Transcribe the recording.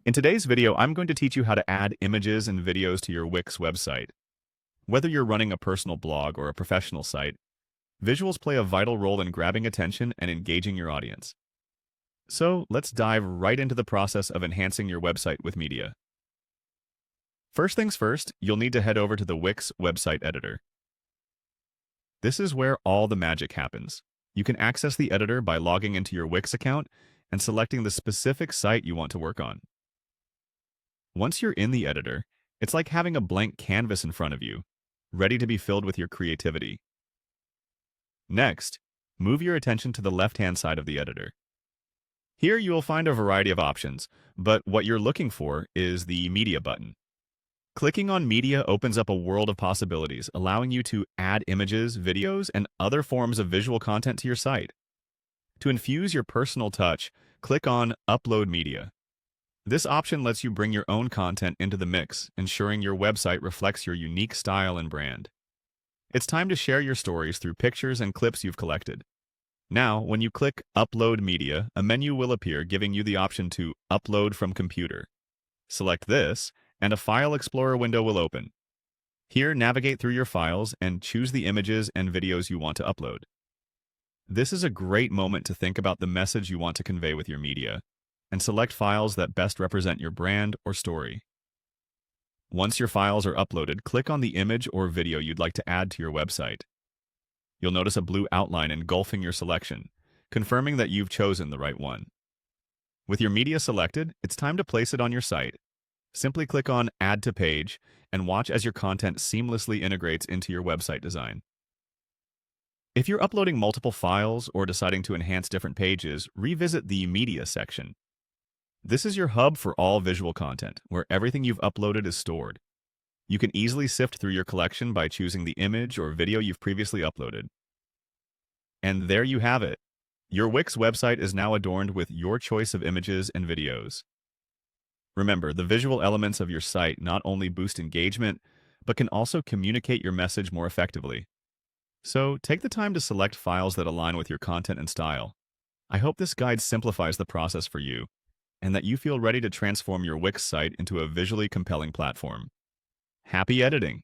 In today's video, I'm going to teach you how to add images and videos to your Wix website. Whether you're running a personal blog or a professional site, visuals play a vital role in grabbing attention and engaging your audience. So let's dive right into the process of enhancing your website with media. First things first, you'll need to head over to the Wix website editor. This is where all the magic happens. You can access the editor by logging into your Wix account and selecting the specific site you want to work on. Once you're in the editor, it's like having a blank canvas in front of you, ready to be filled with your creativity. Next, move your attention to the left-hand side of the editor. Here you will find a variety of options, but what you're looking for is the Media button. Clicking on Media opens up a world of possibilities, allowing you to add images, videos, and other forms of visual content to your site. To infuse your personal touch, click on Upload Media. This option lets you bring your own content into the mix, ensuring your website reflects your unique style and brand. It's time to share your stories through pictures and clips you've collected. Now, when you click Upload Media, a menu will appear giving you the option to upload from computer. Select this, and a File Explorer window will open. Here, navigate through your files and choose the images and videos you want to upload. This is a great moment to think about the message you want to convey with your media, and select files that best represent your brand or story. Once your files are uploaded, click on the image or video you'd like to add to your website. You'll notice a blue outline engulfing your selection, confirming that you've chosen the right one. With your media selected, it's time to place it on your site. Simply click on Add to Page and watch as your content seamlessly integrates into your website design. If you're uploading multiple files or deciding to enhance different pages, revisit the Media section. This is your hub for all visual content, where everything you've uploaded is stored. You can easily sift through your collection by choosing the image or video you've previously uploaded. And there you have it. Your Wix website is now adorned with your choice of images and videos. Remember, the visual elements of your site not only boost engagement, but can also communicate your message more effectively. So take the time to select files that align with your content and style. I hope this guide simplifies the process for you, and that you feel ready to transform your Wix site into a visually compelling platform. Happy editing!